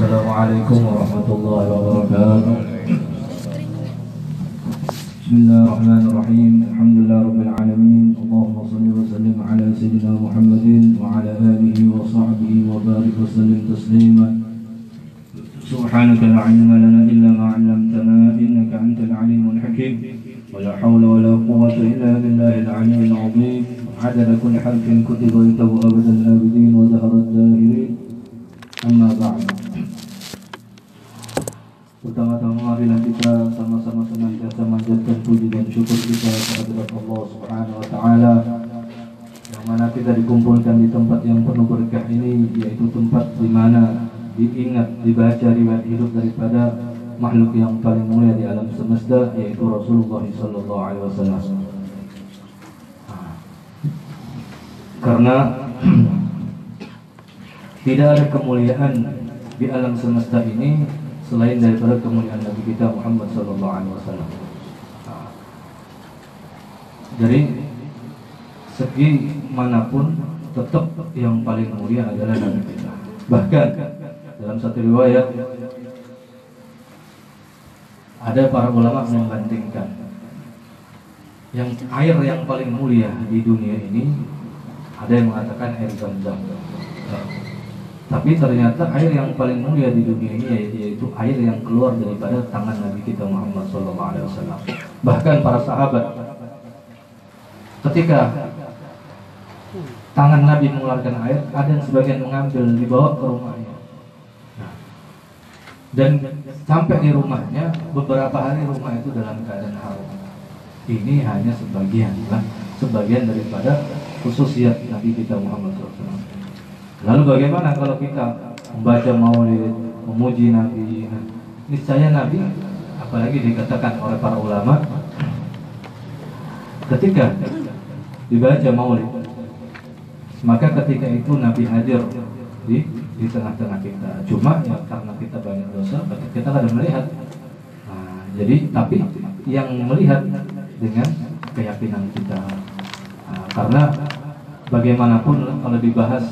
Assalamualaikum warahmatullahi wabarakatuh. Bismillahirrahmanirrahim. Alhamdulillah rabbil alamin. Allahumma shalli wa sallim ala sayyidina Muhammadin wa ala alihi wa sahbihi wa barik wa sallim taslima. Subhanaka la ilma lana illa ma 'allamtana innaka antal alimul hakim. Wa la hawla wa la quwwata illa billahil aliyyil 'azim. Adada kulli harfin kutiba yutabu abadal abidin wa zaharat zahirin. Amma ba'd. Pertama-tama marilah kita sama-sama senantiasa manjatkan puji dan syukur kita kepada Allah Subhanahu wa taala yang mana kita dikumpulkan di tempat yang penuh berkah ini, yaitu tempat di mana diingat, dibaca riwayat hidup daripada makhluk yang paling mulia di alam semesta, yaitu Rasulullah sallallahu alaihi wasallam. Karena tidak ada kemuliaan di alam semesta ini selain daripada kemuliaan Nabi kita Muhammad sallallahu alaihi wasallam. Jadi segi manapun tetap yang paling mulia adalah Nabi kita. Bahkan dalam satu riwayat ada para ulama membandingkan yang air yang paling mulia di dunia ini, ada yang mengatakan air Zam-Zam. Tapi ternyata air yang paling mulia di dunia ini yaitu air yang keluar daripada tangan Nabi kita Muhammad SAW. Bahkan para sahabat ketika tangan Nabi mengeluarkan air, ada yang sebagian mengambil dibawa ke rumahnya. Dan sampai di rumahnya beberapa hari rumah itu dalam keadaan harum. Ini hanya sebagian daripada khususiyat Nabi kita Muhammad SAW. Lalu bagaimana kalau kita membaca maulid, memuji Nabi? Niscaya Nabi, apalagi dikatakan oleh para ulama, ketika dibaca maulid, maka ketika itu Nabi hadir di tengah-tengah kita. Cuma ya karena kita banyak dosa, kita tidak melihat. Jadi tapi yang melihat dengan keyakinan kita. Karena bagaimanapun kalau dibahas,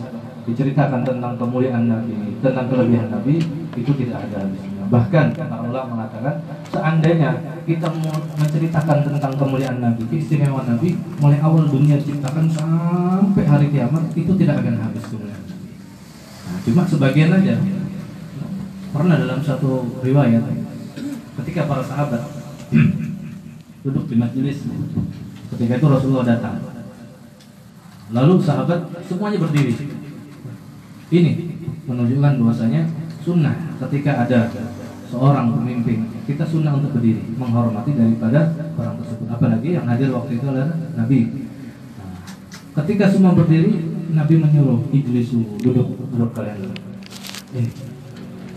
diceritakan tentang kemuliaan Nabi, tentang kelebihan Nabi, itu tidak ada habisnya. Bahkan para ulama mengatakan, seandainya kita menceritakan tentang kemuliaan Nabi, keistimewaan Nabi, mulai awal dunia diciptakan sampai hari kiamat, itu tidak akan habis kemuliaan Nabi. Cuma sebagian aja. Pernah dalam satu riwayat, ketika para sahabat duduk di majelis, ketika itu Rasulullah datang. Lalu sahabat semuanya berdiri. Ini menunjukkan bahwasanya sunnah ketika ada seorang pemimpin, kita sunnah untuk berdiri menghormati daripada orang tersebut. Apalagi yang hadir waktu itu adalah Nabi. Ketika semua berdiri, Nabi menyuruh ijlisu, duduk kalian dulu. Ini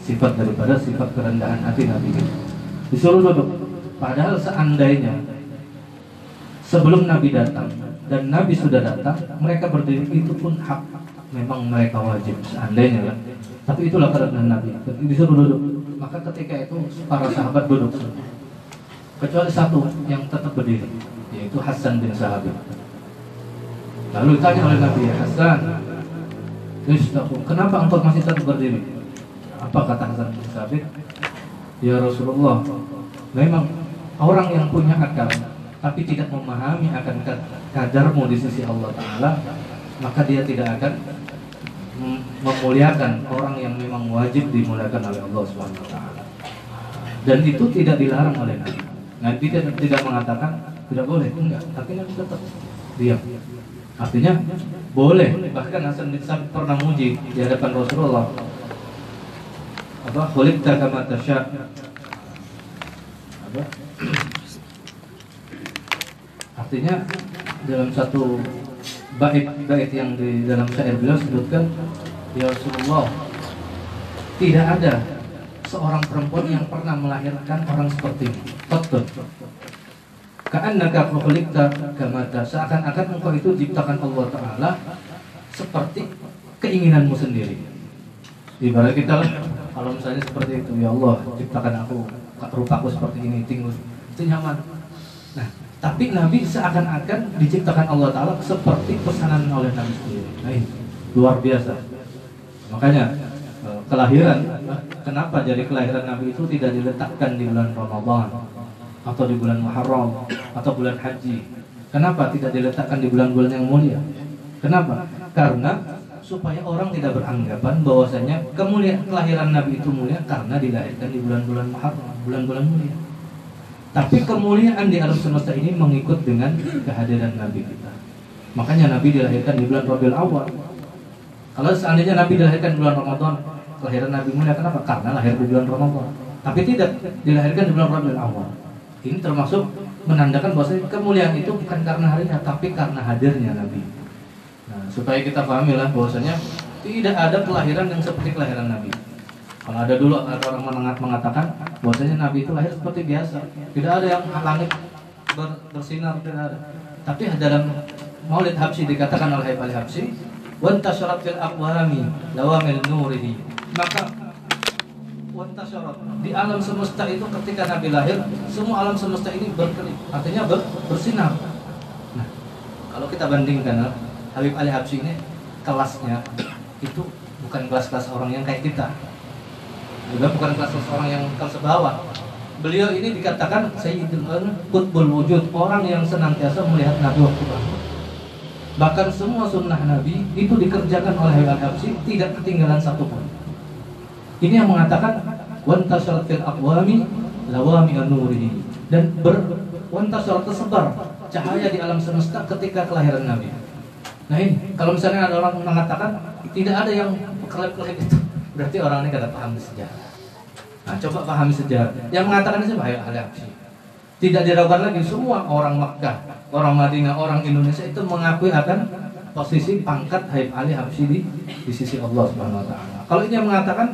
sifat daripada sifat kerendahan hati Nabi. Disuruh duduk. Padahal seandainya sebelum Nabi datang dan Nabi sudah datang, mereka berdiri itu pun hak. Memang mereka wajib seandainya lah. Tapi itulah kerendahan Nabi. Disuruh duduk. Maka ketika itu para sahabat duduk semua. Kecuali satu yang tetap berdiri, yaitu Hasan bin Sabit. Lalu ditanya oleh Nabi, Hasan, kenapa engkau masih tetap berdiri? Apa kata Hasan bin Sabit? Ya Rasulullah, memang orang yang punya akal tapi tidak memahami akan kadarmu di sisi Allah Ta'ala, maka dia tidak akan memuliakan orang yang memang wajib dimuliakan oleh Allah Subhanahu wa taala. Dan itu tidak dilarang oleh Nabi. Nabi tidak mengatakan tidak boleh, enggak, tapi Nabi tetap diam. Artinya boleh. Bahkan Hasan bin Sabit pernah muji di hadapan Rasulullah. Khuliqta kama tasya. Artinya dalam satu bait yang di dalam syair beliau sebutkan, ya Rasulullah, tidak ada seorang perempuan yang pernah melahirkan orang seperti ini. Betul. Ka'annaka khuliqta kama tasya, seakan-akan engkau itu diciptakan Allah Ta'ala seperti keinginanmu sendiri. Ibarat kita kalau misalnya seperti itu, ya Allah ciptakan aku rupaku seperti ini, tinggi, itu nyaman. Nah, tapi Nabi seakan-akan diciptakan Allah Ta'ala seperti pesanan oleh Nabi sendiri. Nah, ini luar biasa. Makanya kelahiran kenapa jadi kelahiran Nabi itu tidak diletakkan di bulan Ramadan atau di bulan Muharram atau bulan Haji? Kenapa tidak diletakkan di bulan-bulan yang mulia? Kenapa? Karena supaya orang tidak beranggapan bahwasanya kemuliaan kelahiran Nabi itu mulia karena dilahirkan di bulan-bulan Muharram, bulan-bulan mulia. Tapi kemuliaan di alam semesta ini mengikut dengan kehadiran Nabi kita. Makanya Nabi dilahirkan di bulan Rabiul Awal. Kalau seandainya Nabi dilahirkan di bulan Ramadan, kelahiran Nabi mulia, kenapa? Karena lahir di bulan Ramadan. Tapi tidak dilahirkan di bulan Rabiul Awal. Ini termasuk menandakan bahwa kemuliaan itu bukan karena harinya, tapi karena hadirnya Nabi. Nah, supaya kita pahami lah bahwasanya tidak ada kelahiran yang seperti kelahiran Nabi. Kalau ada dulu ada orang mengatakan bahwasanya Nabi itu lahir seperti biasa, tidak ada yang langit bersinar, tidak ada. Tapi dalam Maulid Habsyi dikatakan oleh Habib Al-Habsyi, "Wantasyarat fil aqwami lawamil nurihi." Maka wantasyarat di alam semesta itu ketika Nabi lahir, semua alam semesta ini berkelip, artinya bersinar. Nah, kalau kita bandingkan Habib Al-Habsyi ini kelasnya itu bukan kelas-kelas orang yang kayak kita. Juga bukan kelas orang yang kelas bawah. Beliau ini dikatakan Sayyidul Qutbul Wujud, orang yang senantiasa melihat Nabi waktu bangun. Bahkan semua sunnah Nabi itu dikerjakan oleh Al-Habsyi, tidak ketinggalan satu pun. Ini yang mengatakan wantasyarat fil aqwami lawami an-nurihi, dan wantasyarat tersebar cahaya di alam semesta ketika kelahiran Nabi. Nah ini, kalau misalnya ada orang mengatakan tidak ada yang kelip-kelip itu, berarti orang ini kada paham sejarah. Nah, coba pahami sejarah. Yang mengatakan itu Habib Al-Habsyi. Tidak diragukan lagi, semua orang Makkah, orang Madinah, orang Indonesia itu mengakui akan posisi pangkat Habib Al-Habsyi di sisi Allah Subhanahu wa taala. Kalau ini yang mengatakan,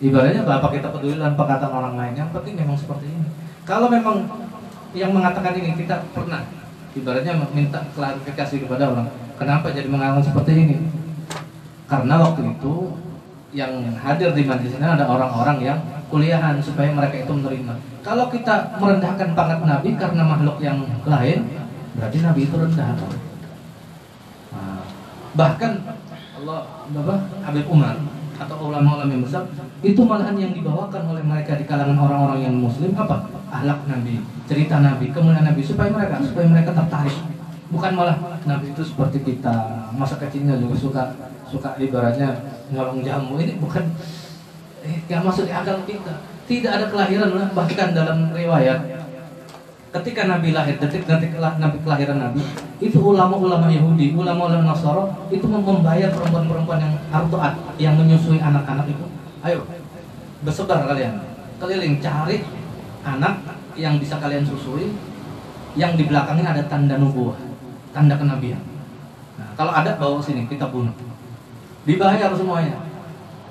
ibaratnya bapak kita peduli dengan perkataan orang lain, yang penting memang seperti ini. Kalau memang yang mengatakan ini kita pernah ibaratnya minta klarifikasi kepada orang, kenapa jadi mengatakan seperti ini? Karena waktu itu yang hadir di majelis ini ada orang-orang yang kuliahan supaya mereka itu menerima. Kalau kita merendahkan pangkat Nabi karena makhluk yang lain, berarti Nabi itu rendah. Nah, bahkan Allah Habib Umar atau ulama-ulama yang besar itu malahan yang dibawakan oleh mereka di kalangan orang-orang yang Muslim apa? Akhlak Nabi, cerita Nabi, kemuliaan Nabi supaya mereka tertarik. Bukan malah Nabi itu seperti kita masa kecilnya juga suka ibaratnya nyolong jamu. Ini bukan yang masuk di akal kita. Tidak ada kelahiran, bahkan dalam riwayat ketika Nabi lahir, detik-detik Nabi kelahiran Nabi, itu ulama-ulama Yahudi, ulama-ulama Nasara itu membayar perempuan-perempuan yang arduat, yang menyusui anak-anak itu. Ayo, bersebar kalian, keliling cari anak yang bisa kalian susui, yang di belakangnya ada tanda nubuah, tanda kenabian. Nah, kalau ada bawa sini, kita bunuh. Dibayar semuanya.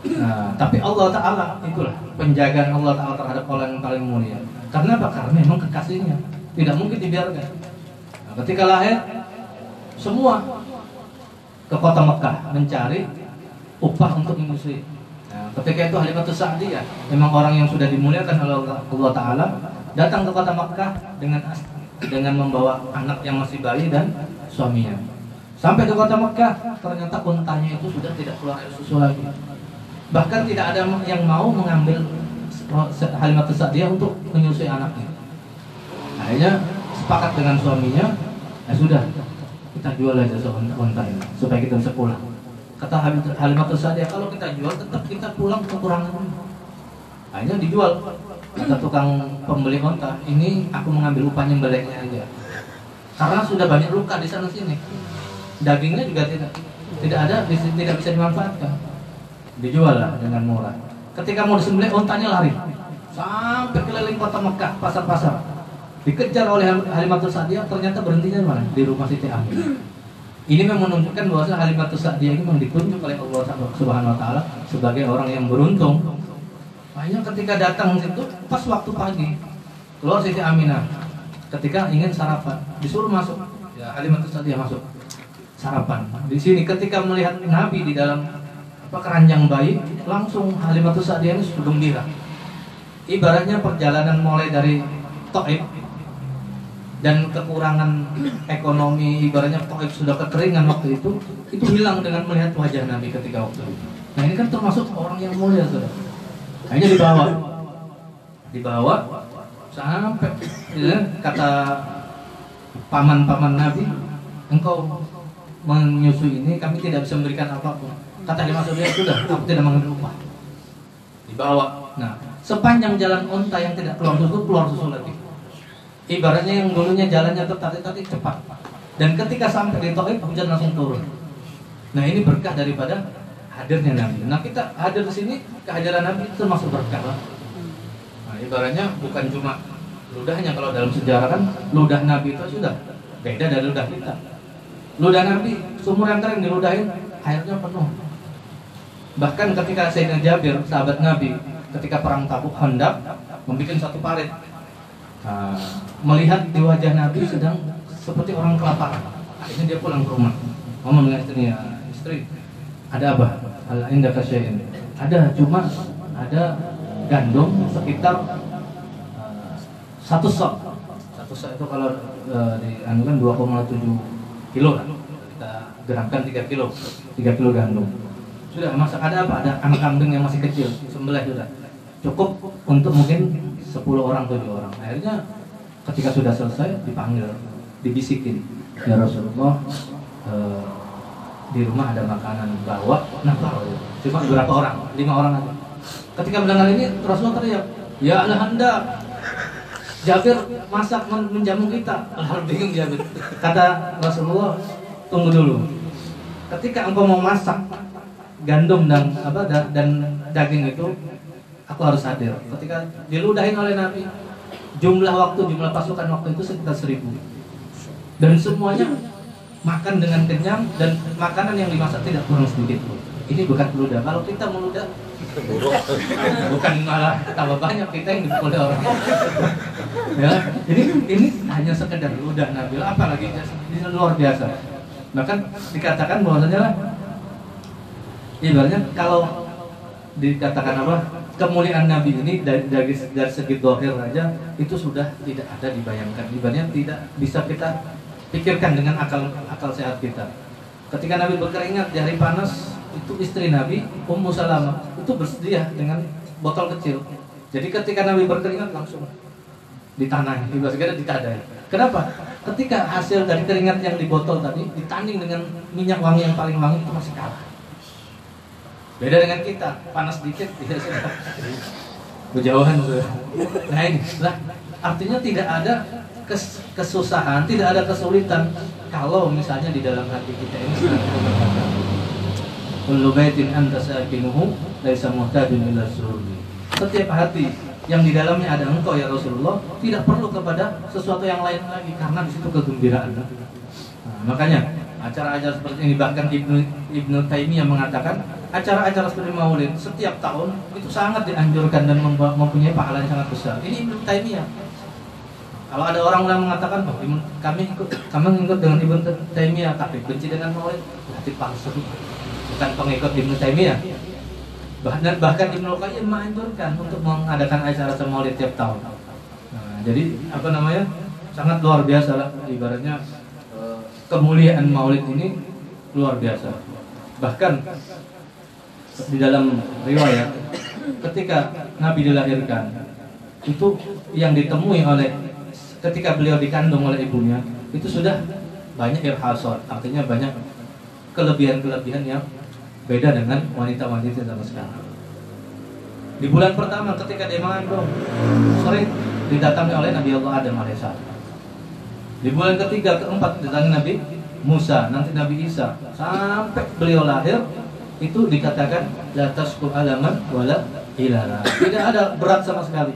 Nah, tapi Allah Ta'ala itulah penjagaan Allah Ta'ala terhadap orang yang paling mulia. Karena apa? Karena memang kekasihnya, tidak mungkin dibiarkan. Nah, ketika lahir, semua ke kota Mekah mencari upah untuk menyusui. Nah, ketika itu Halimatus Sa'diyah, memang orang yang sudah dimuliakan oleh Allah Ta'ala, datang ke kota Mekah dengan membawa anak yang masih bayi dan suaminya. Sampai di kota Mekah, ternyata untanya itu sudah tidak keluar air susu lagi. Bahkan tidak ada yang mau mengambil Halimatus Sa'diyah untuk menyusui anaknya. Akhirnya sepakat dengan suaminya, ya sudah, kita jual aja unta ini supaya kita bisa pulang. Kata Halimatus Sa'diyah, kalau kita jual tetap kita pulang kekurangan. Akhirnya dijual. Kata tukang pembeli unta, ini aku mengambil upahnya beleknya aja. Karena sudah banyak luka di sana sini. Dagingnya juga tidak ada, tidak bisa dimanfaatkan. Dijual lah dengan murah. Ketika mau disembelih, untanya lari sampai keliling kota Mekah, pasar-pasar. Dikejar oleh Halimatus Sa'diyah, ternyata berhentinya di mana? Di rumah Siti Aminah. Ini memang menunjukkan bahwa Halimatus Sa'diyah ini memang ditunjuk oleh Allah Subhanahu wa taala sebagai orang yang beruntung. Makanya ketika datang situ pas waktu pagi, keluar Siti Aminah. Ketika ingin sarapan, disuruh masuk. Ya, Halimatus Sa'diyah masuk. Sarapan. Di sini ketika melihat Nabi di dalam keranjang bayi, langsung Halimatus Sa'diyah ini sudah gembira. Ibaratnya perjalanan mulai dari Taif dan kekurangan ekonomi, ibaratnya Taif sudah kekeringan waktu itu hilang dengan melihat wajah Nabi ketika waktu itu. Nah ini kan termasuk orang yang mulia sudah. Akhirnya dibawa sampai ya, kata paman-paman Nabi, engkau menyusui ini kami tidak bisa memberikan apapun. Kata Imam Syafi'i, sudah, aku tidak mengambil upah. Dibawa. Nah, sepanjang jalan onta yang tidak keluar susu lagi. Ibaratnya yang dulunya jalannya tertatih-tatih cepat. Dan ketika sampai di Taif, hujan langsung turun. Nah, ini berkah daripada hadirnya Nabi. Nah, kita hadir di sini, kehadiran Nabi itu termasuk berkah. Nah, ibaratnya bukan cuma ludahnya, kalau dalam sejarah kan ludah Nabi itu sudah beda dari ludah kita. Ludah Nabi, sumur yang kering diludahin, airnya penuh. Bahkan ketika Sayyidina Jabir, sahabat Nabi, ketika perang Tabuk hendak membuat satu parit, melihat di wajah Nabi sedang seperti orang kelaparan. Akhirnya dia pulang ke rumah, ngomong dengan istrinya, istri, ada apa? Indaka syai'in. Ada, cuma ada gandum sekitar satu sok. Satu sok itu kalau dianukan 2,7 kilo lah. Kita gerakkan 3 kilo, 3 kilo gandum. Sudah masak, ada apa? Ada anak kambing yang masih kecil, sembelih sudah. Cukup untuk mungkin 10 orang, 7 orang. Akhirnya ketika sudah selesai dipanggil, dibisikin, ya Rasulullah, di rumah ada makanan, bawa. Nah, cuma berapa orang? 5 orang aja. Ketika mendengar ini, Rasulullah teriak, ya Alhamdulillah, Jabir masak menjamu kita. Alhamdulillah bingung Jabir. Kata Rasulullah, tunggu dulu. Ketika engkau mau masak gandum dan daging itu, aku harus hadir. Ketika diludahin oleh Nabi, jumlah pasukan waktu itu sekitar 1000. Dan semuanya makan dengan kenyang dan makanan yang dimasak tidak kurang sedikit. Ini bukan meludah. Kalau kita meludah, bukan malah tambah banyak kita yang dipukul orang. Ya, ini hanya sekedar ludah Nabi. Apalagi ini luar biasa. Bahkan dikatakan bahwasanya lah, ibaratnya kalau dikatakan apa, kemuliaan Nabi ini dari segi zahir aja itu sudah tidak ada dibayangkan. Ibaratnya tidak bisa kita pikirkan dengan akal sehat kita. Ketika Nabi berkeringat di hari panas, itu istri Nabi, Ummu Salamah, itu bersedia dengan botol kecil. Jadi ketika Nabi berkeringat langsung ditanai, ibaratnya ditadai. Kenapa? Ketika hasil dari keringat yang di botol tadi ditanding dengan minyak wangi yang paling wangi, itu masih kalah. Beda dengan kita, panas dikit tidak sudah berjauhan. Nah ini lah, artinya tidak ada kesusahan, tidak ada kesulitan kalau misalnya di dalam hati kita ini berkata, kullu baitin anta sakinuhu laisa muhtajun ila sururi. Setiap hati yang di dalamnya ada engkau ya Rasulullah tidak perlu kepada sesuatu yang lain lagi, karena di situ kegembiraan. Nah, makanya acara-acara seperti ini, bahkan Ibnu Taimiyah mengatakan acara-acara seperti Maulid setiap tahun itu sangat dianjurkan dan mempunyai pahala yang sangat besar. Ini Ibnu Taimiyah. Kalau ada orang mengatakan bahwa kami ikut dengan Ibnu Taimiyah tapi benci dengan Maulid, berarti palsu, bukan pengikut Ibnu Taimiyah. Bahkan Ibnu Qayyim menganjurkan untuk mengadakan acara Maulid tiap tahun. Nah, jadi apa namanya, sangat luar biasa lah, ibaratnya kemuliaan Maulid ini luar biasa. Bahkan di dalam riwayat ketika Nabi dilahirkan, itu yang ditemui oleh ketika beliau dikandung oleh ibunya, itu sudah banyak irhasat, artinya banyak kelebihan-kelebihan yang beda dengan wanita-wanita zaman sekarang. Di bulan pertama ketika dia mengandung, sering didatangi oleh Nabi Allah Adam alaihissalam. Di bulan ketiga, keempat didatangi Nabi Musa, nanti Nabi Isa, sampai beliau lahir itu dikatakan la tasqu alaman wala ilala. Tidak ada berat sama sekali.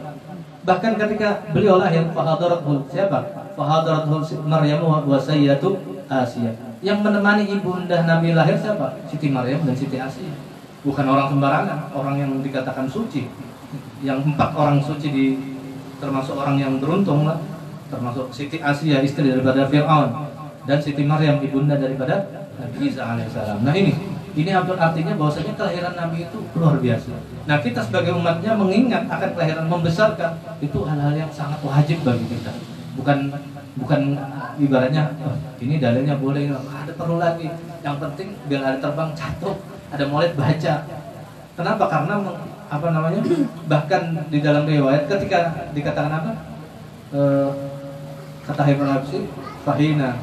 Bahkan ketika beliau lahir, fahadarathu siapa? Fahadarathu Maryam wa sayyidatu Asia. Yang menemani ibunda Nabi lahir siapa? Siti Maryam dan Siti Asia. Bukan orang sembarangan, orang yang dikatakan suci. Yang 4 orang suci termasuk orang yang beruntung lah. Termasuk Siti Asia, istri daripada Fir'aun, dan Siti Maryam, ibunda daripada Nabi Isa alaihissalam. Nah ini artinya bahwasanya kelahiran Nabi itu luar biasa. Nah kita sebagai umatnya mengingat akan kelahiran, membesarkan, itu hal-hal yang sangat wajib bagi kita. Bukan ibaratnya ini dalilnya boleh, ada perlu lagi. Yang penting biar ada terbang jatuh, ada Maulid baca. Kenapa? Karena apa namanya? Bahkan di dalam riwayat ketika dikatakan apa? Kata Ibnu Habsyi, fahina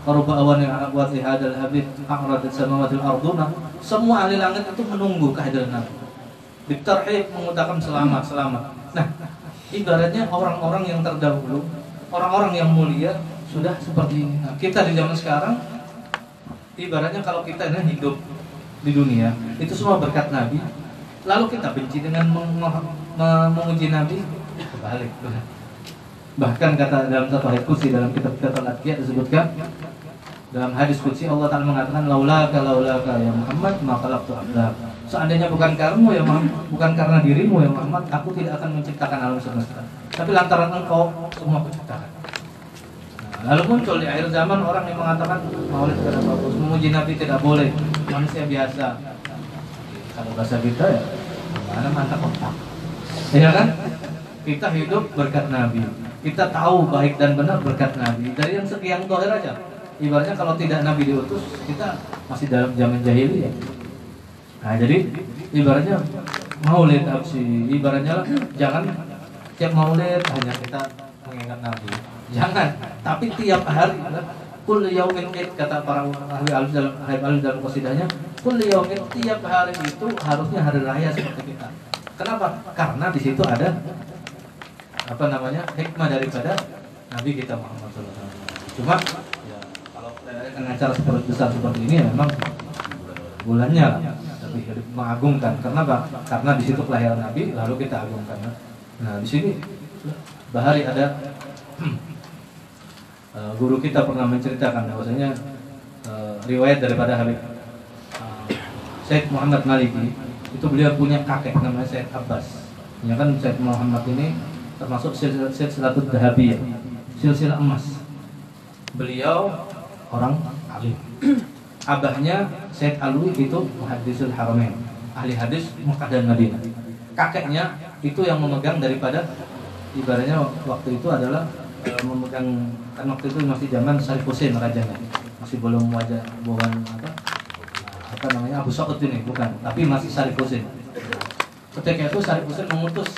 qaruba awan wa fi hadzal habib a'radat samawati al-arduna. Semua ahli langit itu menunggu kehadiran Nabi. Ditarhib, mengutakan selamat, selamat. Nah, ibaratnya orang-orang yang terdahulu, orang-orang yang mulia sudah seperti ini. Nah, kita di zaman sekarang ibaratnya kalau kita ini hidup di dunia itu semua berkat Nabi, lalu kita benci dengan memuji Nabi, kebalik. Bahkan kata dalam satu hadis qudsi dalam kitab Al-Adqiyah disebutkan, dalam hadis qudsi Allah Ta'ala mengatakan laulaka ya Muhammad ma khalaqtu abdak. Seandainya bukan kamu ya Muhammad, bukan karena dirimu ya Muhammad, aku tidak akan menciptakan alam semesta. Tapi lantaran engkau semua kuciptakan. Nah, lalu muncul di akhir zaman orang yang mengatakan maulid tidak bagus, memuji Nabi tidak boleh, manusia biasa. Kalau bahasa kita ya mana mantap otak. Ya kan? Kita hidup berkat Nabi. Kita tahu baik dan benar berkat Nabi. Dari yang sekian dohir aja. Ibaratnya kalau tidak Nabi diutus, kita masih dalam zaman jahiliyah. Nah, jadi ibaratnya maulid Habsyi, ibaratnya jangan tiap maulid hanya kita mengingat Nabi. Jangan, tapi tiap hari kullu yaumin id, kata para ahli alif dalam qasidahnya, kullu yaumin, tiap hari itu harusnya hari raya seperti kita. Kenapa? Karena di situ ada apa namanya? Hikmah daripada Nabi kita Muhammad SAW. Cuma ya kalau acara seperti besar seperti ini ya memang bulannya lah lebih mengagumkan. Kenapa? Karena di situ kelahiran Nabi, lalu kita agungkan. Nah, di sini Bahari ada guru kita pernah menceritakan bahwasanya riwayat daripada Habib Syekh Muhammad Maliki, itu beliau punya kakek namanya Syekh Abbas. Ya kan Syekh Muhammad ini termasuk silsilatul dhahabiyah, silsilah emas. Beliau orang alim. Abahnya Syekh Alwi itu muhaddisul haramain, ahli hadis Mekah dan Madinah. Kakeknya itu yang memegang daripada ibaratnya waktu itu adalah memegang, kan waktu itu masih zaman Syarif Husain rajanya, masih belum wajah bukan apa namanya Abu Sa'ud ini, bukan, tapi masih Syarif Husain. Ketika itu Syarif Husain mengutus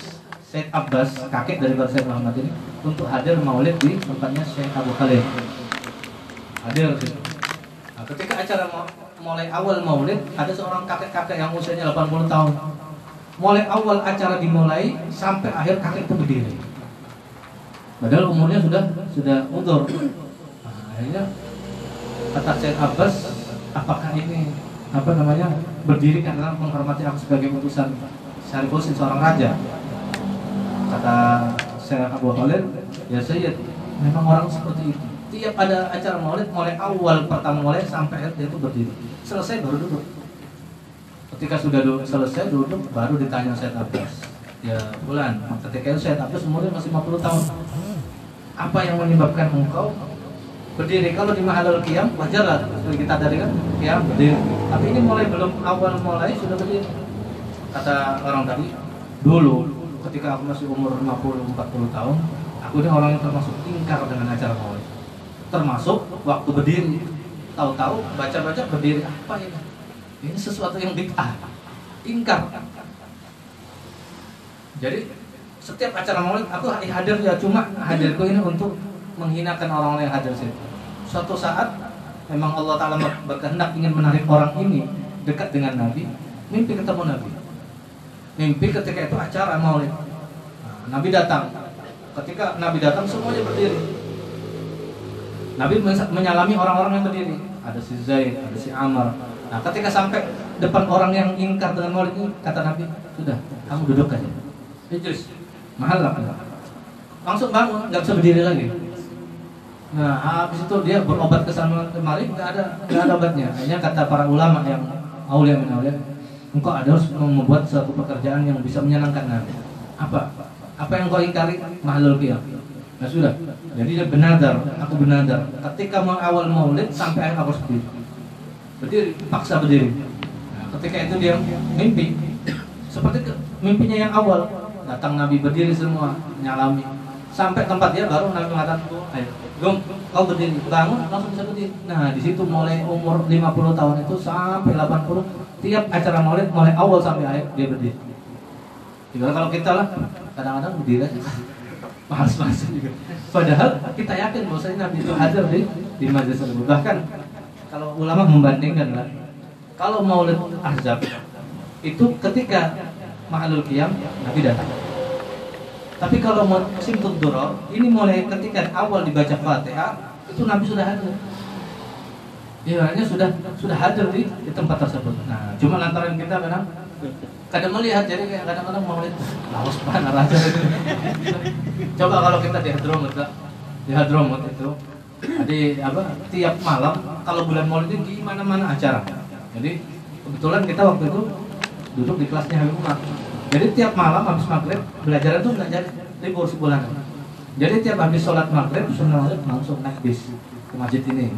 Syekh Abbas, kakek daripada Syekh Muhammad ini, untuk hadir maulid di tempatnya Syekh Abu Khalid. Hadir di situ. Nah, ketika acara mulai awal maulid, ada seorang kakek-kakek yang usianya 80 tahun. Mulai awal acara dimulai sampai akhir kakek itu berdiri. Padahal umurnya sudah udur. Nah, akhirnya kata Syekh Abbas, apakah ini apa namanya berdiri karena menghormati aku sebagai utusan Syarif Husain, seorang raja? Kata Syekh Abu Khalid, ya Sayyid, memang orang seperti itu. Tiap ada acara maulid, mulai awal pertama mulai sampai akhir dia itu berdiri. Selesai baru duduk. Ketika sudah selesai duduk, baru ditanya Syekh Abbas, ya bulan, ketika itu Syekh Abbas umurnya masih 50 tahun. Apa yang menyebabkan engkau berdiri? Kalau di mahallul qiyam wajar lah, seperti kita tadi kan qiyam berdiri. Tapi ini belum awal mulai sudah berdiri. Kata orang tadi, dulu ketika aku masih umur 50-40 tahun, aku ini orang yang termasuk ingkar dengan acara maulid. Termasuk waktu berdiri, tahu-tahu baca-baca berdiri, apa ini? Ini sesuatu yang bid'ah, ingkar. Jadi setiap acara maulid aku hadir ya, cuma hadirku ini untuk menghinakan orang-orang yang hadir situ. Suatu saat memang Allah Ta'ala berkehendak ingin menarik orang ini dekat dengan Nabi, mimpi ketemu Nabi. Mimpi ketika itu acara maulid. Nah, Nabi datang. Ketika Nabi datang semuanya berdiri. Nabi menyalami orang-orang yang berdiri. Ada si Zaid, ada si Amr. Nah, ketika sampai depan orang yang ingkar dengan maulid ini, kata Nabi, sudah, kamu duduk aja. Ijlis, mahal lah. Langsung bangun, nggak bisa berdiri lagi. Nah, habis itu dia berobat ke sana kemari, nggak ada obatnya. Hanya kata para ulama yang aulia min aulia, engkau harus membuat suatu pekerjaan yang bisa menyenangkan Nabi. Apa yang kau ingkari? Mahallul qiyam. Nah sudah, jadi dia benadar, aku benadar. Ketika mau awal maulid sampai akhir aku berdiri, paksa berdiri. Nah, ketika itu dia mimpi seperti mimpinya yang awal. Datang Nabi berdiri semua, nyalami. sampai tempat dia baru Nabi mengatakan, ayo, Gom, kau berdiri, bangun, langsung bisa berdiri. Nah, di situ mulai umur 50 tahun itu sampai 80, tiap acara maulid mulai awal sampai akhir dia berdiri. Gimana kalau kita lah, kadang-kadang berdiri aja, malas-malasan juga. Padahal kita yakin bahwasanya Nabi itu hadir di majelis tersebut. Bahkan kalau ulama membandingkan lah, kalau maulid Ahzab itu ketika Ma'alul Qiyam Nabi datang. Tapi kalau musim Duror ini mulai ketika awal dibaca Fatihah itu Nabi sudah hadir. Ibaratnya sudah hadir di tempat tersebut. Nah, cuma lantaran kita kadang melihat, jadi kayak kadang-kadang maulid laos panas aja. Coba kalau kita di Hadramut itu, jadi tiap malam kalau bulan maulid itu di mana-mana acara. Jadi kebetulan kita waktu itu duduk di kelasnya Habib Umar. Jadi tiap malam habis maghrib belajar itu nggak jadi libur sebulan. Jadi tiap habis sholat maghrib sunnah maulid langsung naik bis ke masjid ini.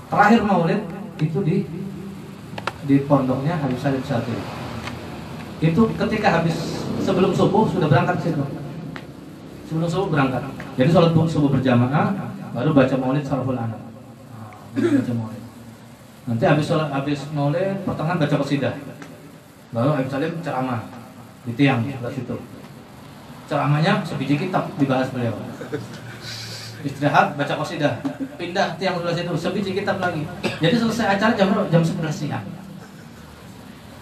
Terakhir maulid itu di pondoknya Habib Salim Syatiri. Itu ketika habis sebelum subuh sudah berangkat ke situ. Sebelum subuh berangkat. Jadi sholat subuh berjamaah baru baca maulid Saraful Anam. Baca maulid. Nanti habis maulid pertengahan baca qasidah. Baru Habib Salim ceramah di tiang sebelah situ. Ceramahnya sebiji kitab dibahas beliau. Istirahat baca qasidah, pindah tiang sebelah situ, sebiji kitab lagi. Jadi selesai acara jam 11 siang.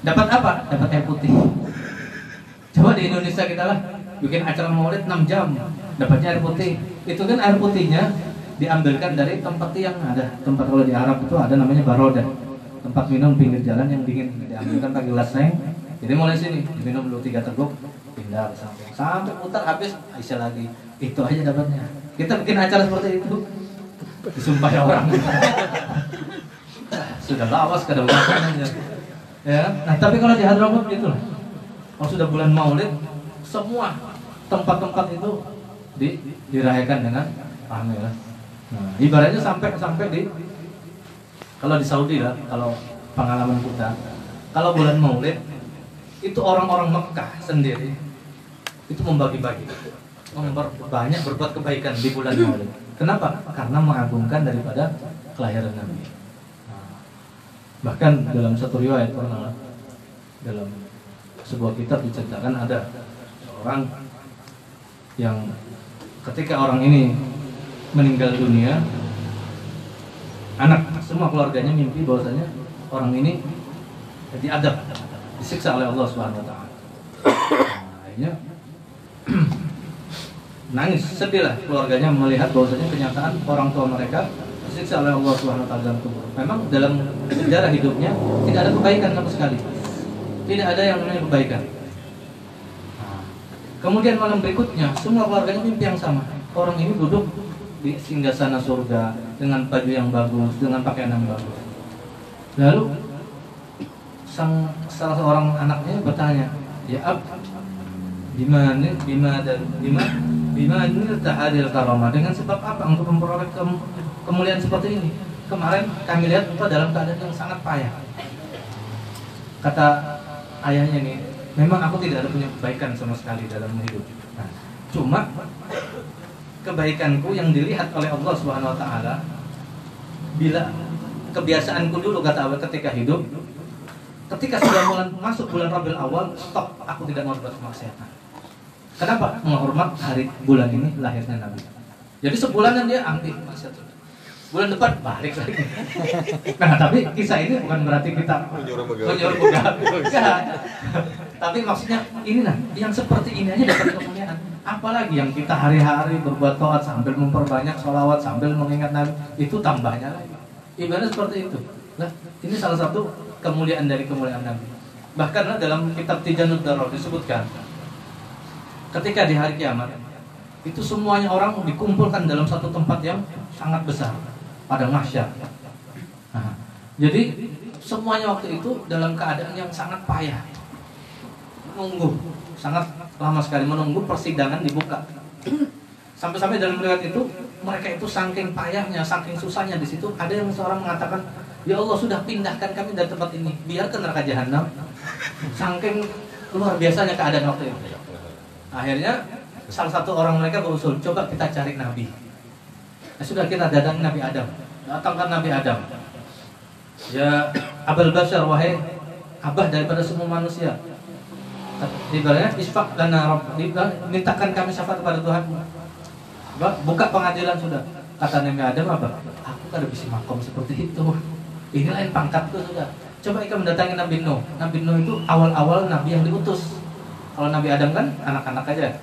Dapat apa? Dapat air putih. Coba di Indonesia kita lah bikin acara maulid 6 jam, dapatnya air putih. Itu kan air putihnya diambilkan dari tempat tiang ada. Tempat kalau di Arab itu ada namanya barodah. Tempat minum pinggir jalan yang dingin, diambilkan pakai gelas seng. Jadi mulai sini diminum dulu 3 teguk, pindah ke samping sampai putar habis Aisyah lagi. Itu aja dapatnya. Kita bikin acara seperti itu disumpah orang. Sudah lawas kadang makanannya. Ya, nah tapi kalau di Hadramut gitu lah. Kalau sudah bulan Maulid, semua tempat-tempat itu dirayakan dengan ramai lah. Nah, ibaratnya sampai di kalau di Saudi lah, kalau pengalaman kita, kalau bulan Maulid itu orang-orang Mekah sendiri itu membagi-bagi, banyak berbuat kebaikan di bulan Maulid. Kenapa? Karena mengagungkan daripada kelahiran Nabi. Bahkan dalam satu riwayat pernah dalam sebuah kitab diceritakan ada seorang yang ketika orang ini meninggal dunia, anak semua keluarganya mimpi bahwasanya orang ini diadab, disiksa oleh Allah Subhanahu wa taala. Akhirnya nangis, sedih lah keluarganya melihat bahwasanya kenyataan orang tua mereka disiksa oleh Allah Subhanahu wa taala dalam kubur. Memang dalam sejarah hidupnya tidak ada kebaikan sama sekali. Tidak ada yang namanya kebaikan. Kemudian malam berikutnya semua keluarganya mimpi yang sama. Orang ini duduk di singgasana surga dengan baju yang bagus, dengan pakaian yang bagus. Lalu salah seorang anaknya bertanya, "Ya Ab, bima tahadil karamah, dengan sebab apa engkau memperoleh kemuliaan seperti ini? Kemarin kami lihat engkau dalam keadaan yang sangat payah." Kata ayahnya nih, "Memang aku tidak ada punya kebaikan sama sekali dalam hidup. Nah, cuma kebaikanku yang dilihat oleh Allah Subhanahu wa taala bila kebiasaanku dulu," kata Abah, "ketika hidup, ketika sudah masuk bulan Rabiul Awal, stop, aku tidak mau berbuat kemaksiatan. Kenapa? Menghormat hari bulan ini lahirnya Nabi. Jadi sebulanan dia anti maksiat. Bulan depan balik lagi." Nah, tapi kisah ini bukan berarti kita menyuruh enggak. Tapi maksudnya ini nah, yang seperti ini aja dapat kemuliaan. Apalagi yang kita hari-hari berbuat taat sambil memperbanyak sholawat, sambil mengingat Nabi, itu tambahnya lagi. Ibadah seperti itu. Nah, ini salah satu kemuliaan dari kemuliaan Nabi. Bahkan dalam kitab Tijanud Daror disebutkan, ketika di hari kiamat itu semuanya orang dikumpulkan dalam satu tempat yang sangat besar, pada mahsyar. Nah, jadi semuanya waktu itu dalam keadaan yang sangat payah, menunggu sangat lama sekali, menunggu persidangan dibuka. Sampai-sampai dalam riwayat itu mereka itu saking payahnya, saking susahnya di situ, ada yang seorang mengatakan, "Ya Allah, sudah pindahkan kami dari tempat ini, biar ke neraka jahanam." Saking luar biasanya keadaan waktu itu. Akhirnya salah satu orang mereka berusul, coba kita cari nabi. Nah, sudah kita datangi Nabi Adam. Datangkan Nabi Adam. Ya Abul Bashar, wahai abah daripada semua manusia. Ibaratnya isfaq lana rabb, mintakan kami syafaat kepada Tuhan. Buka pengadilan sudah. Kata Nabi Adam apa? Aku kan bisa makom seperti itu. Ini lain pangkatku sudah. Coba kita mendatangi Nabi Nuh. Nabi Nuh itu awal-awal nabi yang diutus. Kalau Nabi Adam kan anak-anak aja.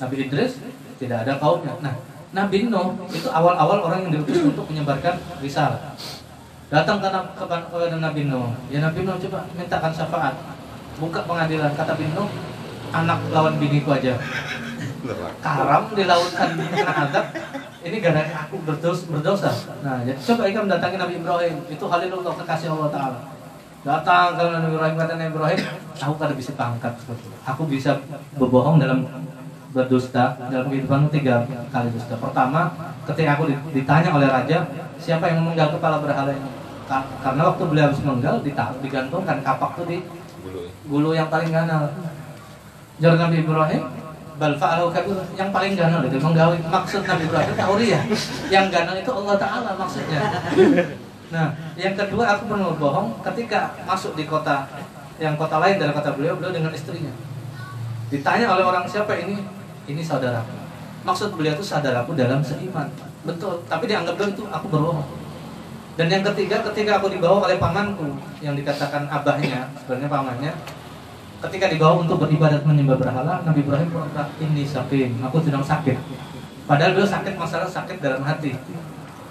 Nabi Idris tidak ada kaumnya. Nah, Nabi Nuh itu awal-awal orang yang diutus untuk menyebarkan risalah. Datang kepada Nabi Nuh. Ya Nabi Nuh, coba mintakan syafaat. Buka pengadilan. Kata Nabi Nuh, anak lawan biniku aja. Karam dilautan kena azab. Ini gara-gara aku berdosa. Nah, jadi coba kita mendatangi Nabi Ibrahim. Itu Khalilullah, kekasih Allah Ta'ala. Datang ke Nabi Ibrahim, kata Nabi Ibrahim, aku kan bisa pangkat seperti itu. Aku bisa berbohong dalam berdusta dalam kehidupan 3 kali dusta. Pertama, ketika aku ditanya oleh raja, siapa yang memenggal kepala berhala ini? Karena waktu beliau habis menggal, digantungkan kapak itu di gulu yang paling ganal. Jawab Nabi Ibrahim, bal fa'alahu kabir, yang paling ganal itu menggawi. Maksud Nabi Ibrahim tauriah. Yang ganal itu Allah Ta'ala maksudnya. Nah, yang kedua, aku pernah berbohong ketika masuk di kota lain dari kota beliau dengan istrinya. Ditanya oleh orang, siapa ini? Ini saudaraku. Maksud beliau itu saudaraku dalam seiman. Betul, tapi dianggap itu aku berbohong. Dan yang ketiga, ketika aku dibawa oleh pamanku yang dikatakan abahnya, sebenarnya pamannya, ketika dibawa untuk beribadat menyembah berhala, Nabi Ibrahim berkata, ini saking, aku sedang sakit. Padahal beliau sakit, masalah sakit dalam hati,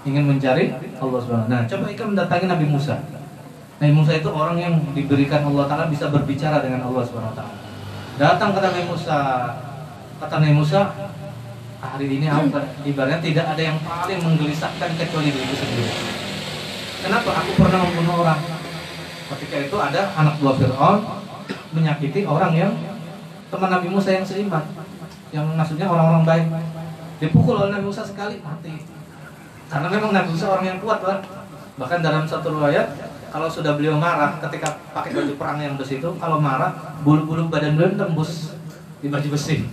ingin mencari Allah SWT. Nah, coba kita mendatangi Nabi Musa. Nabi Musa itu orang yang diberikan Allah Ta'ala bisa berbicara dengan Allah SWT. Datang ke Nabi Musa, kata Nabi Musa, hari ini aku ibaratnya tidak ada yang paling menggelisahkan kecuali diriku sendiri. Kenapa? Aku pernah membunuh orang. Ketika itu ada anak buah Fir'aun menyakiti orang yang teman Nabi Musa yang seiman, yang maksudnya orang-orang baik. Dipukul oleh Nabi Musa sekali, mati. Karena memang Nabi Musa orang yang kuat, kan? Bahkan dalam satu riwayat, kalau sudah beliau marah ketika pakai baju perang yang besi itu, kalau marah, bulu-bulu badan beliau tembus di baju besi.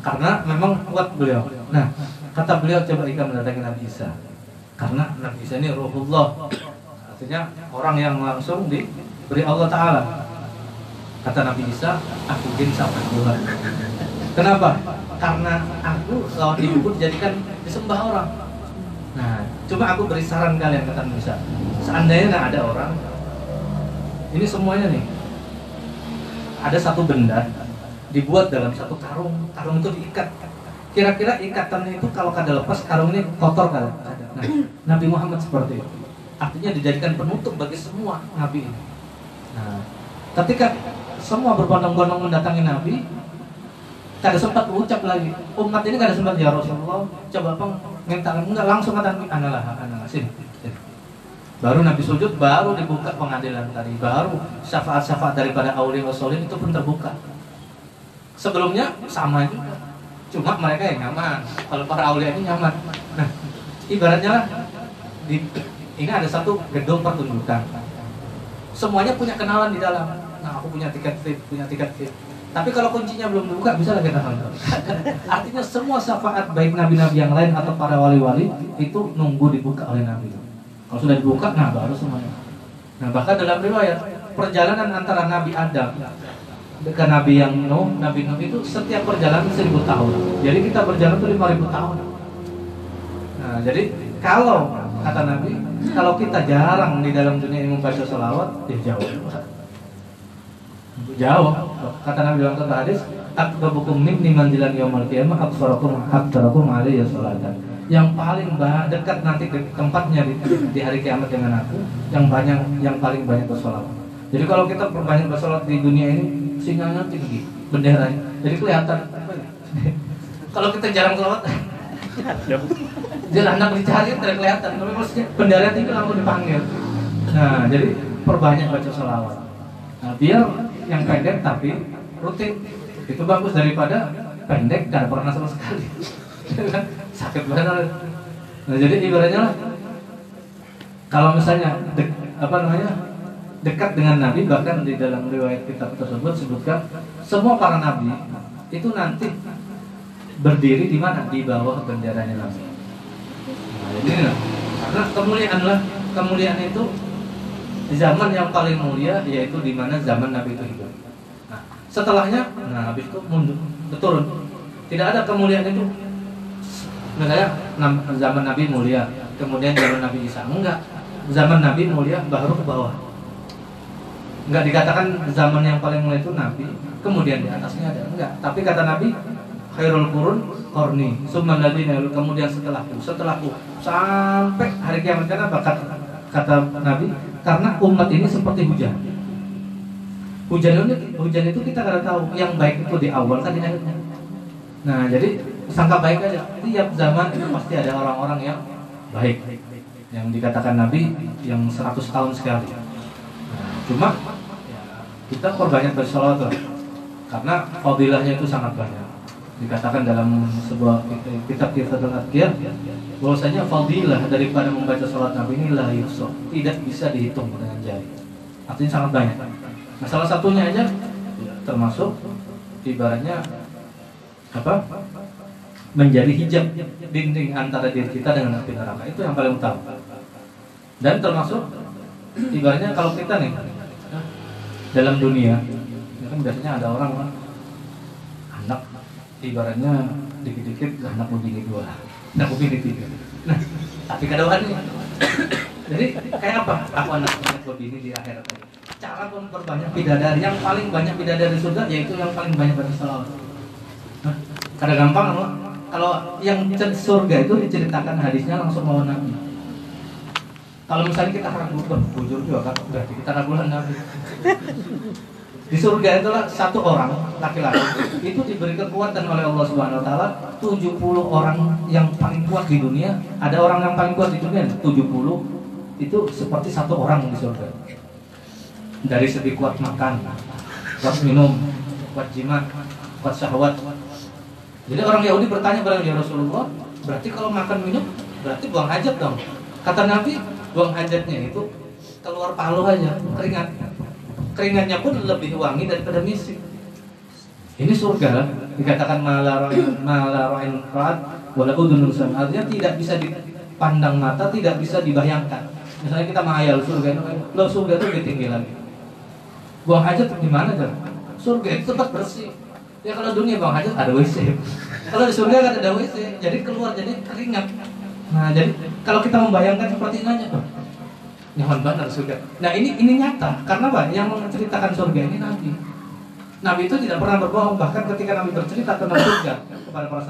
Karena memang kuat beliau. Nah, kata beliau, coba kita mendatangi Nabi Isa. Karena Nabi Isa ini ruhullah, artinya orang yang langsung diberi Allah Ta'ala. Kata Nabi Isa, aku jin sama Tuhan. Kenapa? Karena aku lawan ibuku dijadikan disembah orang. Nah, coba aku beri saran kalian, kata Nabi Isa. Seandainya ada orang, ini semuanya nih, ada satu benda dibuat dalam satu karung itu diikat. Kira-kira ikatannya itu kalau kada lepas, karung ini kotor kada. Nah, Nabi Muhammad seperti itu. Artinya dijadikan penutup bagi semua Nabi ini. Nah, ketika semua berbondong-bondong mendatangi Nabi, kada sempat berucap lagi. Umat ini kada sempat, ya Rasulullah, coba apa minta, enggak, langsung kata Nabi, analah, sini. Baru Nabi sujud, baru dibuka pengadilan tadi, baru syafaat-syafaat daripada aulia wasolin itu pun terbuka. Sebelumnya sama juga. Cuma mereka yang nyaman, kalau para aulia ini nyaman. Nah, ibaratnya lah, ini ada satu gedung pertunjukan. Semuanya punya kenalan di dalam. Nah, aku punya tiket VIP, Tapi kalau kuncinya belum dibuka, bisa lagi kita nonton. Artinya semua syafaat baik nabi-nabi yang lain atau para wali-wali itu nunggu dibuka oleh Nabi. Kalau sudah dibuka, nah baru semuanya. Nah, bahkan dalam riwayat perjalanan antara Nabi Adam ke Nabi yang Nabi Nuh itu setiap perjalanan 1000 tahun. Jadi kita berjalan tuh 5000 tahun. Nah, jadi kalau kata Nabi, kalau kita jarang di dalam dunia ini membaca sholawat, jauh. Kata Nabi dalam satu hadis, "Aqrabukum minni manzilan yaumil qiyamah aktsarakum alayya sholatan." Yang paling dekat nanti ke tempatnya di hari kiamat dengan aku, yang paling banyak bersolawat. Jadi kalau kita perbanyak bersolawat di dunia ini, sinyalnya tinggi, benderanya. Jadi kelihatan. Kalau kita jarang sholawat, jalan anak dicari tidak kelihatan. Tapi maksudnya bendera tinggi langsung dipanggil. Nah, jadi perbanyak baca sholawat. Nah, biar yang pendek tapi rutin, itu bagus daripada pendek dan pernah sama sekali. Sakit banget. Nah, jadi ibaratnya kalau misalnya dekat dengan Nabi, bahkan di dalam riwayat kitab tersebut sebutkan semua para nabi itu nanti berdiri di mana? Di bawah benderanya Nabi. Nah, jadi karena kemuliaan itu zaman yang paling mulia yaitu di mana zaman Nabi itu hidup. Nah, setelahnya, habis itu mundur, turun. Tidak ada kemuliaan itu. Misalnya zaman Nabi mulia, kemudian zaman Nabi Isa, enggak. Zaman Nabi mulia baru ke bawah. Enggak dikatakan zaman yang paling mulia itu Nabi, kemudian di atasnya ada, enggak. Tapi kata Nabi, khairul qurun qarni, tsumma alladziina yalunhum, kemudian setelahku sampai hari kiamat. Kenapa kata Nabi? Karena umat ini seperti hujan. Hujan itu kita kada tahu yang baik itu di awal kan di akhirnya. Nah, jadi sangka baik aja. Tiap zaman itu pasti ada orang-orang yang baik. Yang dikatakan Nabi yang 100 tahun sekali. Nah, cuma ya, kita perbanyak bersolawat karena fadilahnya itu sangat banyak. Dikatakan dalam sebuah kitab Kifatul Adhkar bahwasanya fadilah daripada membaca salat Nabi ini la yuhsa, tidak bisa dihitung dengan jari. Artinya sangat banyak. Nah, salah satunya aja termasuk ibaratnya menjadi hijab dinding antara diri kita dengan api neraka, itu yang paling utama. Dan termasuk ibaratnya kalau kita nih dalam dunia, ya kan biasanya ada orang anak ibaratnya dikit-dikit anak bini 2, anak bini 3. Nah, tapi kadang nih. Jadi kayak apa? Aku anak bini di akhirat. Cara memperbanyak bidadari, yang paling banyak bidadari di surga yaitu yang paling banyak berselawat. Kada gampang loh. Kalau yang surga itu diceritakan hadisnya langsung lawan Nabi. Kalau misalnya kita ragu, bujur juga kan, berarti kita raguan Nabi. Di surga itulah satu orang laki-laki itu diberi kekuatan oleh Allah Subhanahu Wa Taala 70 orang yang paling kuat di dunia. Ada orang yang paling kuat di dunia 70 itu seperti satu orang di surga. Dari segi kuat makan, kuat minum, kuat jima, kuat syahwat. Jadi orang Yahudi bertanya kepada Rasulullah, berarti kalau makan minum berarti buang hajat dong. Kata Nabi, buang hajatnya itu keluar palu aja, keringat. Keringatnya pun lebih wangi daripada misik. Ini surga, dikatakan malara'in ra'at wala udhunun sami'at, artinya tidak bisa dipandang mata, tidak bisa dibayangkan. Misalnya kita menghayal surga, loh surga itu lebih tinggi lagi. Buang hajat di mana kan? Surga itu tempat bersih. Ya kalau dunia buang hajat ada WC. Kalau di surga kan ada WC, jadi keluar jadi keringat. Nah, jadi kalau kita membayangkan seperti ini aja, nyaman banget surga. Nah, ini nyata. Karena apa? Yang menceritakan surga ini Nabi. Nabi itu tidak pernah berbohong. Bahkan ketika Nabi bercerita tentang surga kepada para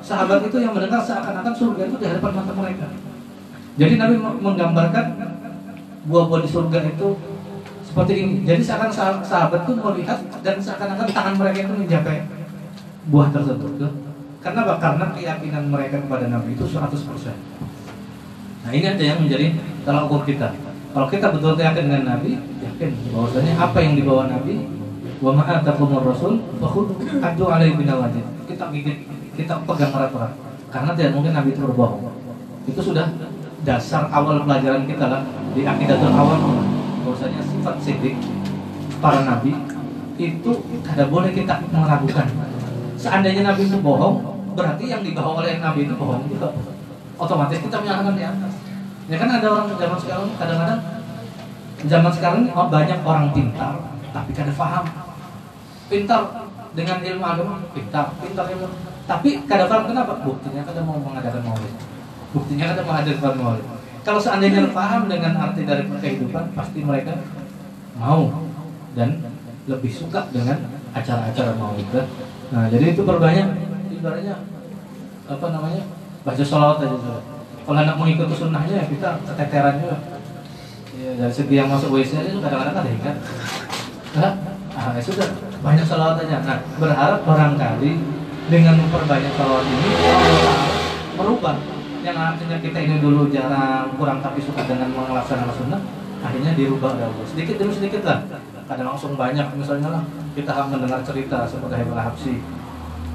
sahabat itu yang mendengar seakan-akan surga itu di hadapan mata mereka. Jadi Nabi menggambarkan buah-buah di surga itu seperti ini. Jadi seakan sahabat itu melihat dan seakan-akan tangan mereka itu mencapai buah tersebut. Karena apa? Karena keyakinan mereka kepada Nabi itu 100%. Nah, ini ada yang menjadi tolak ukur kita. Kalau kita betul yakin dengan Nabi, yakin bahwasanya apa yang dibawa Nabi, wa ma atakumur rasul fakhudhu addu alaihi binawajid. Kita gigit, kita pegang erat-erat. Karena tidak mungkin Nabi itu berbohong. Itu sudah dasar awal pelajaran kita lah di Aqidatul Awam, bahwasanya sifat siddiq para nabi itu tidak boleh kita meragukan. Seandainya Nabi itu bohong, berarti yang dibawa oleh Nabi itu bohong juga. Otomatis kita menyalahkan di atas. Ya kan ada orang zaman sekarang, kadang-kadang zaman sekarang ini banyak orang pintar, tapi kada paham. Pintar dengan ilmu agama, pintar ilmu, tapi kada paham kenapa? Buktinya kada mau mengadakan maulid. Buktinya kada mengadakan maulid. Kalau seandainya paham dengan arti dari kehidupan, pasti mereka mau dan lebih suka dengan acara-acara maulid. Nah, jadi itu perbanyak ibaratnya baca sholawat aja sudah. Kalau anak mengikuti sunnahnya kita keteteran juga. Ya, dari segi yang masuk WC aja kadang-kadang ada ikan. Nah, sudah banyak sholawat aja. Nah, berharap barangkali dengan memperbanyak sholawat ini merubah yang artinya kita ini dulu jarang, kurang tapi suka dengan melaksanakan sunnah, akhirnya dirubah oleh Allah. Sedikit demi sedikit lah. Kadang langsung banyak, misalnya lah kita mendengar cerita seperti Hebel Habsyi,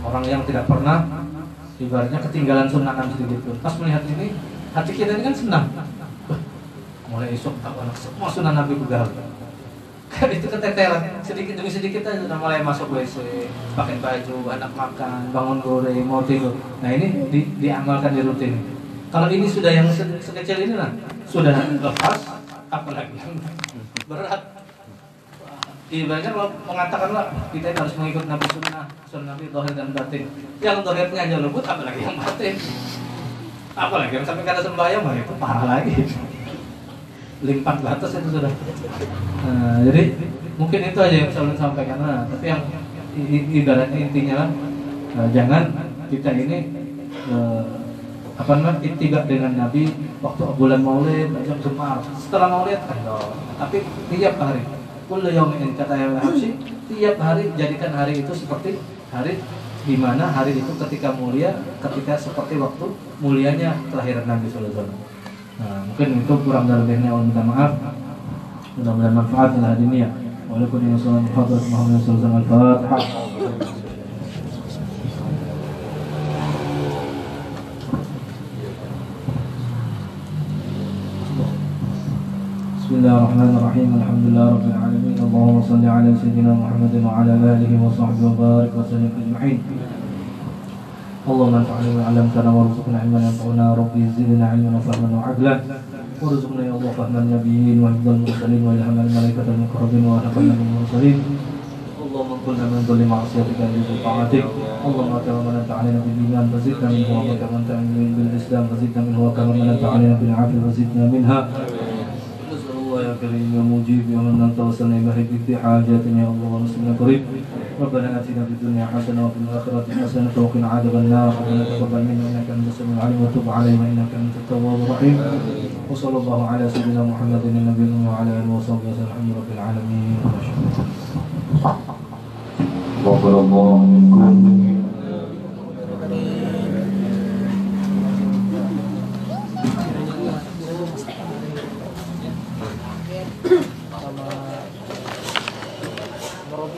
orang yang tidak pernah ibaratnya ketinggalan sunatan sedikit pun. Pas melihat ini, hati kita ini kan senang. Mulai esok tak anak semua sunnah Nabi pegang. kan itu keteteran sedikit demi sedikit aja udah mulai masuk WC, pakai baju, anak makan, bangun goreng, mau tidur. Nah ini diamalkan di rutin. Kalau ini sudah yang sekecil ini lah, sudah lepas, apalagi yang berat. Ibaratnya kalau mengatakanlah kita ini harus mengikut Nabi sunnah Nabi dohir dan batin. Yang dohirnya aja lembut, apalagi yang batin. Apalagi yang sampai kada sembahyang, itu parah lagi. Limpat batas itu sudah. Jadi mungkin itu aja yang saya ingin sampaikan. Tapi yang ibaratnya intinya lah, jangan kita ini ittiba dengan Nabi waktu bulan Maulid, jam Jumat, setelah Maulid kan. Tapi tiap hari, kullu yaumin kata yang Habsyi, tiap hari jadikan hari itu seperti hari di mana hari itu ketika mulia, ketika seperti waktu mulianya kelahiran Nabi sallallahu alaihi wasallam. Nah, mungkin itu kurang dari lebihnya, minta maaf. Mudah-mudahan manfaat adalah dunia. Waalaikumsalam warahmatullahi wabarakatuh. Al-Fatihah. Bismillahirrahmanirrahim. Alhamdulillahirabbil alamin. Allahumma shalli ala sayyidina Muhammadin wa ala alihi wa sahbihi wa barik wa sallim ajma'in. Allahumma anfa'na bima 'allamtana warzuqna 'ilman yanfa'una rabbi zidna 'ilman wa fahman wa 'adlan warzuqna ya Allah fahman nabiyyin wa hifdzal mursalin wa ilhamal malaikatil muqarrabin wa nafa'na bil mursalin. Allahumma qulna min dhulli ma'siyatika bi ta'atik. Allahumma kama manata 'alaina bil iman fazidna minhu wa kama manata 'alaina bil islam fazidna minhu wa kama manata 'alaina bil 'afwi fazidna minha. Ya Karim ya Mujib ya Man tawassalna ilahi bi hajatina ya Allah wa muslimina qarib. Rabbana atina fid dunya hasanah wa fil akhirati hasanah wa qina adzaban nar. Rabbana taqabbal minna innaka antas samiul alim wa tub 'alaina innaka antat tawwabur rahim. Wa sallallahu ala sayyidina Muhammadin nabiyyin wa ala alihi wa sahbihi alhamdulillahi alamin. Barakallahu minkum. Sama